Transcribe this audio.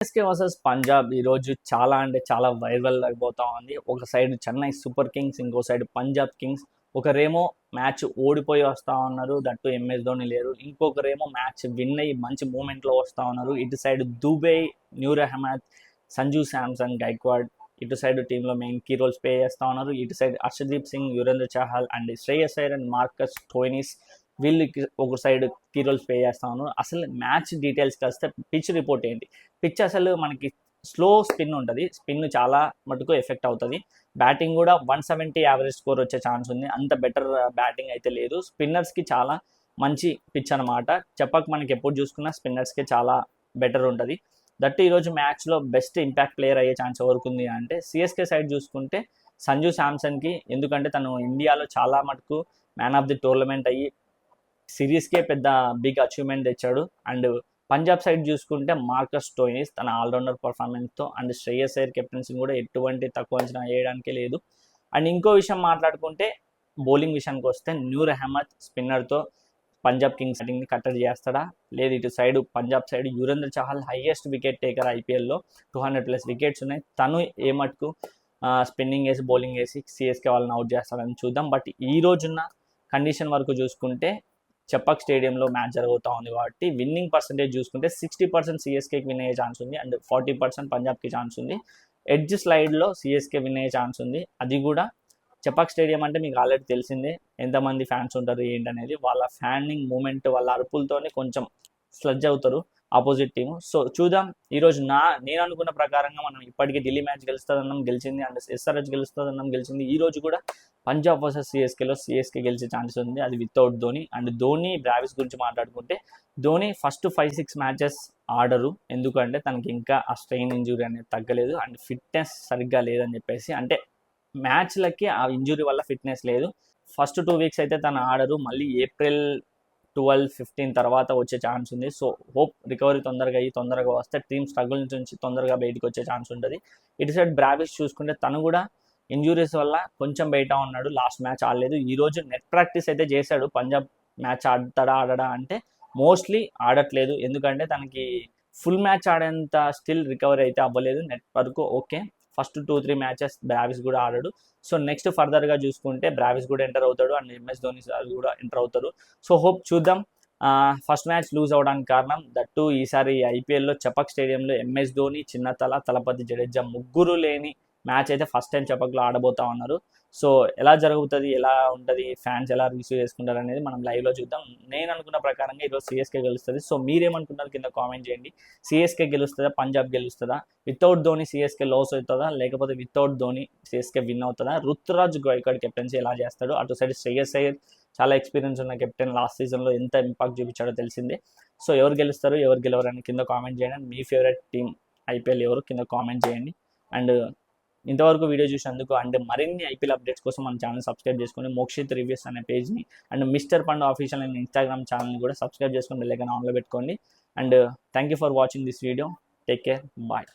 CSK versus Punjab ఈరోజు చాలా అంటే చాలా వైరల్ అయిపోతా ఉంది. ఒక సైడ్ చెన్నై సూపర్ కింగ్స్, ఇంకో సైడ్ పంజాబ్ కింగ్స్. ఒకరేమో మ్యాచ్ ఓడిపోయి వస్తా ఉన్నారు, దట్టు ఎంఎస్ ధోని లేరు. ఇంకొకరేమో మ్యాచ్ విన్ అయ్యి మంచి మూమెంట్లో వస్తా ఉన్నారు. ఇటు సైడ్ దుబే, న్యూర్ అహ్మద్, సంజు శాంసన్, గైక్వాడ్ ఇటు సైడ్ టీంలో మెయిన్ కీ రోల్స్ ప్లే చేస్తూ ఉన్నారు. ఇటు side Harshdeep Singh, Yuzvendra Chahal and Shreyas Iyer and Marcus Stoinis వీళ్ళకి ఒక సైడ్ కీ రోల్స్ ప్లే చేస్తా ఉన్నారు. అసలు మ్యాచ్ డీటెయిల్స్కి వస్తే పిచ్ రిపోర్ట్ ఏంటి? పిచ్ అసలు మనకి స్లో స్పిన్ ఉంటుంది, స్పిన్ చాలా మటుకు ఎఫెక్ట్ అవుతుంది. బ్యాటింగ్ కూడా 170 యావరేజ్ స్కోర్ వచ్చే ఛాన్స్ ఉంది. అంత బెటర్ బ్యాటింగ్ అయితే లేదు. స్పిన్నర్స్కి చాలా మంచి పిచ్ అనమాట. చెప్పక మనకి ఎప్పుడు చూసుకున్నా స్పిన్నర్స్కి చాలా బెటర్ ఉంటుంది. దట్టు ఈరోజు మ్యాచ్లో బెస్ట్ ఇంపాక్ట్ ప్లేయర్ అయ్యే ఛాన్స్ ఎవరికి ఉంది అంటే సిఎస్కే సైడ్ చూసుకుంటే సంజు శాంసన్కి. ఎందుకంటే తను ఇండియాలో చాలా మటుకు మ్యాన్ ఆఫ్ ది టోర్నమెంట్ అయ్యి సిరీస్కే పెద్ద బిగ్ అచీవ్మెంట్ తెచ్చాడు. అండ్ పంజాబ్ సైడ్ చూసుకుంటే మార్కస్ స్టోయినిస్ తన ఆల్రౌండర్ పర్ఫార్మెన్స్తో అండ్ శ్రేయస్ అయ్యర్ కెప్టెన్సీ కూడా ఎటువంటి తక్కువ అంచనా వేయడానికే లేదు. అండ్ ఇంకో విషయం మాట్లాడుకుంటే బౌలింగ్ విషయానికి వస్తే న్యూర్ అహ్మద్ స్పిన్నర్తో పంజాబ్ కింగ్స్ బ్యాటింగ్ని కట్టడి చేస్తాడా లేదు. ఇటు side Punjab side Yuzvendra Chahal highest wicket taker ఐపీఎల్లో, 200+ వికెట్స్ ఉన్నాయి. తను ఏ మటుకు స్పిన్నింగ్ వేసి బౌలింగ్ వేసి సిఎస్కే వాళ్ళని అవుట్ చేస్తాడని చూద్దాం. బట్ ఈ రోజున్న కండిషన్ వరకు చూసుకుంటే చెపక్ స్టేడియంలో మ్యాచ్ జరుగుతూ ఉంది కాబట్టి విన్నింగ్ పర్సంటేజ్ చూసుకుంటే 60% సిఎస్కేకి విన్ అయ్యే ఛాన్స్ ఉంది అండ్ 40% పంజాబ్కి ఛాన్స్ ఉంది. ఎడ్జ్ స్లైడ్లో సిఎస్కే విన్ అయ్యే ఛాన్స్ ఉంది. అది కూడా చెపక్ స్టేడియం అంటే మీకు ఆల్రెడీ తెలిసిందే ఎంతమంది ఫ్యాన్స్ ఉంటారు ఏంటనేది. వాళ్ళ ఫ్యానింగ్ మూమెంట్, వాళ్ళ అరుపులతోనే కొంచెం స్లడ్జ్ అవుతారు ఆపోజిట్ టీము. సో చూద్దాం. ఈరోజు నేను అనుకున్న ప్రకారంగా మనం ఇప్పటికీ ఢిల్లీ మ్యాచ్ గెలుస్తుందన్నాం, గెలిచింది. అండ్ ఎస్ఆర్హెచ్ గెలుస్తుందన్నాం, గెలిచింది. ఈ రోజు కూడా పంజాబ్ వర్సెస్ సిఎస్కేలో సిఎస్కే గెలిచే ఛాన్స్ ఉంది, అది వితౌట్ ధోని. అండ్ ధోని బ్రావిస్ గురించి మాట్లాడుకుంటే ధోని ఫస్ట్ 5-6 మ్యాచెస్ ఆడరు. ఎందుకంటే తనకి ఇంకా ఆ స్ట్రెయిన్ ఇంజురీ అనేది తగ్గలేదు అండ్ ఫిట్నెస్ సరిగ్గా లేదని చెప్పేసి, అంటే మ్యాచ్లకి ఆ ఇంజురీ వల్ల ఫిట్నెస్ లేదు. ఫస్ట్ 2 వీక్స్ అయితే తను ఆడరు. మళ్ళీ ఏప్రిల్ 12-15 తర్వాత వచ్చే ఛాన్స్ ఉంది. సో హోప్ రికవరీ తొందరగా అయ్యి తొందరగా వస్తే టీమ్ స్ట్రగుల్ నుంచి తొందరగా బయటకు వచ్చే ఛాన్స్ ఉంటుంది. ఇటు సైడ్ బ్రావిస్ చూసుకుంటే తను కూడా ఇంజురీస్ వల్ల కొంచెం బయట ఉన్నాడు. లాస్ట్ మ్యాచ్ ఆడలేదు. ఈరోజు నెట్ ప్రాక్టీస్ అయితే చేశాడు. పంజాబ్ మ్యాచ్ ఆడడా అంటే మోస్ట్లీ ఆడట్లేదు. ఎందుకంటే తనకి ఫుల్ మ్యాచ్ ఆడేంత స్టిల్ రికవరీ అయితే అవ్వలేదు. నెట్ వరకు ఓకే. ఫస్ట్ 2-3 మ్యాచెస్ బ్రావిస్ కూడా ఆడాడు. సో నెక్స్ట్ ఫర్దర్గా చూసుకుంటే బ్రావిస్ కూడా ఎంటర్ అవుతాడు అండ్ ఎంఎస్ ధోని కూడా ఎంటర్ అవుతారు. సో హోప్ చూద్దాం. ఫస్ట్ మ్యాచ్ లూజ్ అవడానికి కారణం దట్టు ఈసారి ఐపీఎల్లో చెపక్ స్టేడియంలో ఎంఎస్ ధోని, చిన్నతల, తలపతి జడేజా ముగ్గురు లేని మ్యాచ్ అయితే ఫస్ట్ టైం చెపక్లో ఆడబోతా ఉన్నారు. సో ఎలా జరుగుతుంది, ఎలా ఉంటుంది, ఫ్యాన్స్ ఎలా రిసీవ్ చేసుకుంటారు అనేది మనం లైవ్లో చూద్దాం. నేను అనుకున్న ప్రకారంగా ఈరోజు సిఎస్కే గెలుస్తుంది. సో మీరేమనుకుంటారు కింద కామెంట్ చేయండి. సిఎస్కే గెలుస్తుందా, పంజాబ్ గెలుస్తుందా? వితౌట్ ధోని సిఎస్కే లాస్ అవుతుందా, లేకపోతే వితౌట్ ధోని సిఎస్కే విన్ అవుతుందా? రుతురాజ్ గైక్వాడ్ కెప్టెన్సీ ఎలా చేస్తాడు? అటు సైడ్ శ్రేయస్ అయ్యర్ చాలా ఎక్స్పీరియన్స్ ఉన్న కెప్టెన్, లాస్ట్ సీజన్లో ఎంత ఇంపాక్ట్ చూపించాడో తెలిసిందే. సో ఎవరు గెలుస్తారు, ఎవరు గెలవరు అని కింద కామెంట్ చేయండి. మీ ఫేవరెట్ టీమ్ ఐపీఎల్ ఎవరు కింద కామెంట్ చేయండి. అండ్ ఇంతవరకు వీడియో చూసినందుకు అండ్ మరిన్ని ఐపీఎల్ అప్డేట్స్ కోసం మన ఛానల్ సబ్స్క్రైబ్ చేసుకొని మోక్షిత్ రివ్యూస్ అనే పేజ్ని అండ్ మిస్టర్ పండు ఆఫీషియల్ అనే ఇన్స్టాగ్రామ్ ఛానల్ని కూడా సబ్స్క్రైబ్ చేసుకొని బెల్ ఐకాన్ ఆన్లో పెట్టుకోండి. And thank you for watching this video. Take care, bye.